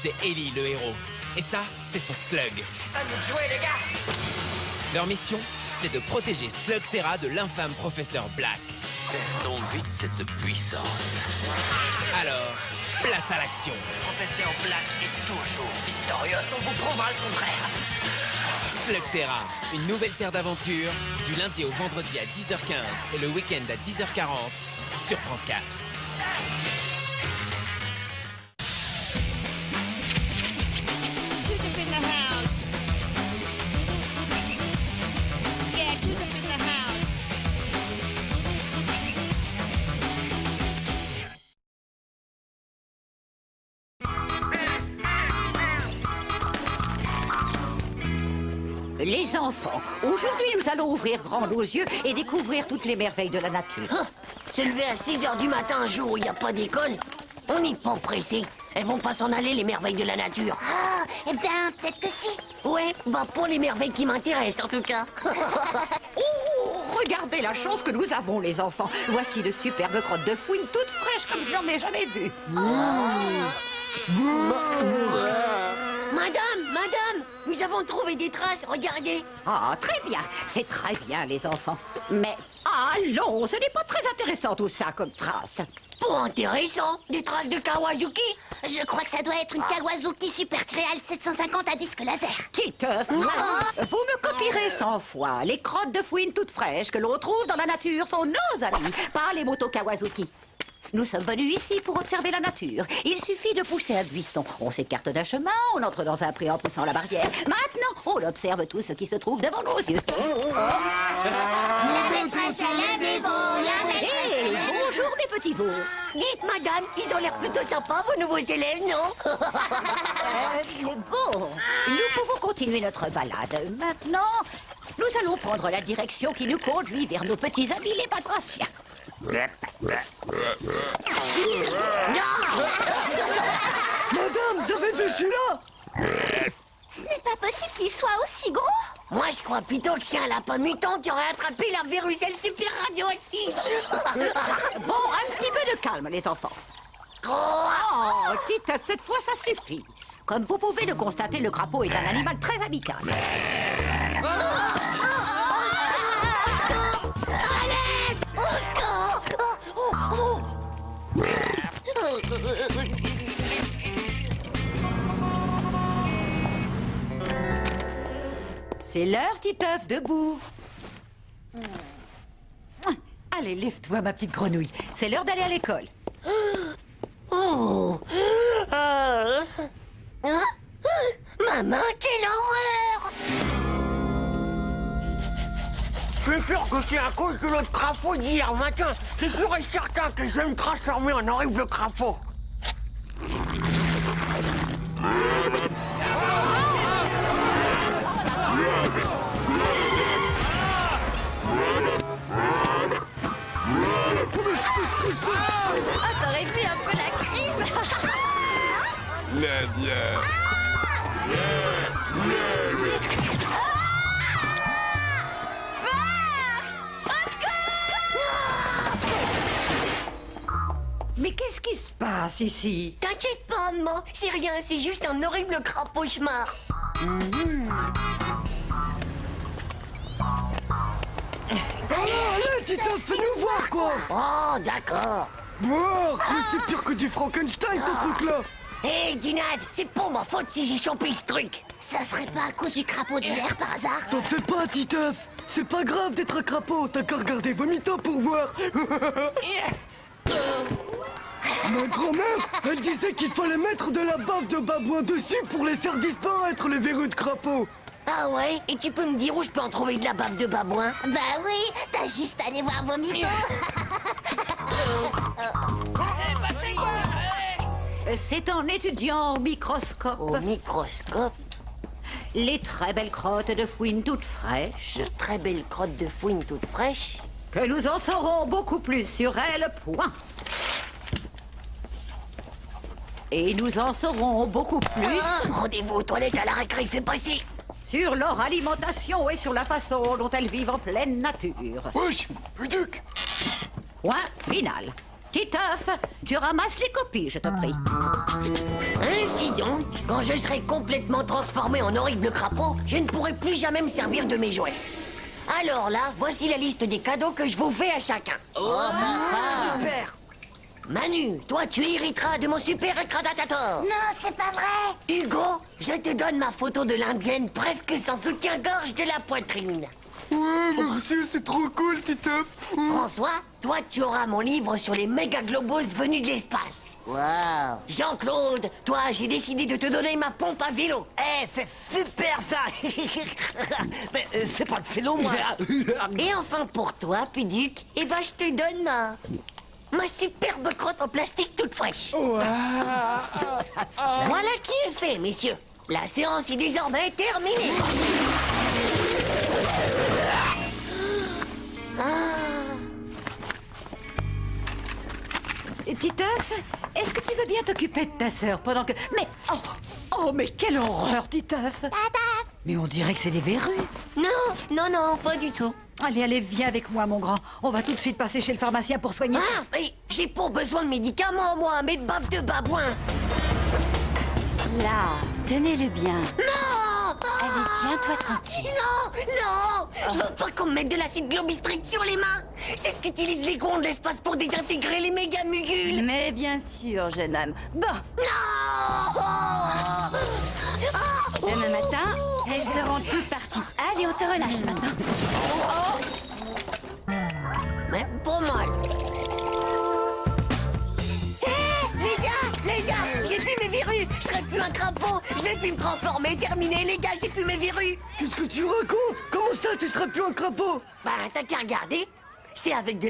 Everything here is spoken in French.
c'est Ellie le héros. Et ça, c'est son slug. À nous de jouer, les gars! Leur mission, c'est de protéger Slugterra de l'infâme professeur Black. Testons vite cette puissance. Alors, place à l'action. Professeur Black est toujours victorieux. On vous prouvera le contraire. Slugterra, une nouvelle terre d'aventure, du lundi au vendredi à 10h15 et le week-end à 10h40 sur France 4. Les enfants, aujourd'hui nous allons ouvrir grand nos yeux et découvrir toutes les merveilles de la nature. Ah, se lever à 6h du matin un jour où il n'y a pas d'école, on n'est pas pressé. Elles vont pas s'en aller, les merveilles de la nature. Ah, eh bien, peut-être que si. Ouais, bah pour les merveilles qui m'intéressent en tout cas. Oh, regardez la chance que nous avons, les enfants. Voici de superbes crottes de fouine toutes fraîches comme je n'en ai jamais vues. Madame, nous avons trouvé des traces, regardez. Ah, très bien, c'est très bien, les enfants. Mais allons, ce n'est pas très intéressant tout ça comme trace. Pas intéressant, des traces de Kawazuki. Je crois que ça doit être une Kawazuki Super Real 750 à disque laser. Titeuf, vous me copierez 100 fois. Les crottes de fouine toutes fraîches que l'on trouve dans la nature sont nos amis, pas les motos Kawazuki. Nous sommes venus ici pour observer la nature. Il suffit de pousser un buisson. On s'écarte d'un chemin, on entre dans un pré en poussant la barrière. Maintenant, on observe tout ce qui se trouve devant nos yeux. La maîtresse à la dévot, la maîtresse. Hé, bonjour mes petits veaux. Dites madame, ils ont l'air plutôt sympas vos nouveaux élèves, non? Bon, nous pouvons continuer notre balade. Maintenant, nous allons prendre la direction qui nous conduit vers nos petits amis les batraciens. Madame, vous avez vu celui-là? Ce n'est pas possible qu'il soit aussi gros. Moi je crois plutôt que c'est un lapin mutant qui aurait attrapé la véruselle super radioactive. Bon, un petit peu de calme, les enfants. Oh, Titeuf, cette fois, ça suffit. Comme vous pouvez le constater, le crapaud est un animal très amical. C'est l'heure, Titeuf, debout. Allez, lève-toi, ma petite grenouille. C'est l'heure d'aller à l'école. Maman, quelle horreur! Je suis sûr que c'est à cause de l'autre crapaud d'hier matin. C'est sûr et certain que je vais me transformer en horrible crapaud. Ah, t'aurais vu un peu la crise. Nadia. Mais qu'est-ce qui se passe ici? T'inquiète pas, maman, c'est rien, c'est juste un horrible crapaud-cauchemar. Allez, Titeuf, fais-nous voir, quoi! Oh, d'accord. Voir! Mais c'est pire que du Frankenstein, ton truc-là! Hé, Dinaz, c'est pas ma faute si j'ai chopé ce truc. Ça serait pas à cause du crapaud d'hier par hasard? T'en fais pas, Titeuf! C'est pas grave d'être un crapaud, t'as qu'à regarder vos mitons pour voir! Ma grand-mère, elle disait qu'il fallait mettre de la bave de babouin dessus pour les faire disparaître, les verrues de crapaud! Ah ouais? Et tu peux me dire où je peux en trouver de la bave de babouin? Bah oui, t'as juste à aller voir vos mythos. C'est en étudiant au microscope Au microscope? les très belles crottes de fouine toutes fraîches De très belles crottes de fouine toutes fraîches. que nous en saurons beaucoup plus sur elles, point. Et nous en saurons beaucoup plus Rendez-vous aux toilettes à la récré, fais passer. sur leur alimentation et sur la façon dont elles vivent en pleine nature. Wesh, Duc! Point final. Titeuf, tu ramasses les copies, je te prie. Ainsi donc, quand je serai complètement transformé en horrible crapaud, je ne pourrai plus jamais me servir de mes jouets. Alors là, voici la liste des cadeaux que je vous fais à chacun. Super. Manu, toi tu hériteras de mon super écrasatator. Non, c'est pas vrai. Hugo, je te donne ma photo de l'indienne presque sans soutien-gorge de la poitrine. Ouais, merci, c'est trop cool, Titeuf. François, toi tu auras mon livre sur les méga globos venus de l'espace. Wow. Jean-Claude, toi j'ai décidé de te donner ma pompe à vélo. Eh, c'est super ça. Mais c'est pas le vélo, moi. Et enfin pour toi, Puduc, eh ben je te donne ma superbe crotte en plastique toute fraîche. Voilà qui est fait, messieurs. La séance est désormais terminée. Titeuf, est-ce que tu veux bien t'occuper de ta sœur pendant que... Mais... Oh, mais quelle horreur, Titeuf. Mais on dirait que c'est des verrues. Non, pas du tout. Allez, viens avec moi, mon grand. On va tout de suite passer chez le pharmacien pour soigner. Ah, mais j'ai pas besoin de médicaments, moi, mais de baffe de babouin. Là, tenez-le bien. Non! Allez, tiens-toi tranquille. Non! Je veux pas qu'on me mette de l'acide globistrique sur les mains. C'est ce qu'utilisent les gonds de l'espace pour désintégrer les méga mugules. Mais bien sûr, jeune homme. Bon, Non! demain matin, elles seront toutes parties. Allez, on te relâche maintenant. Mais pas mal. Les gars, j'ai plus mes verrues. Je serai plus un crapaud. Je vais plus me transformer. Terminé, les gars, j'ai plus mes verrues. Qu'est-ce que tu racontes? Comment ça, tu serais plus un crapaud? Bah, t'as qu'à regarder. C'est avec de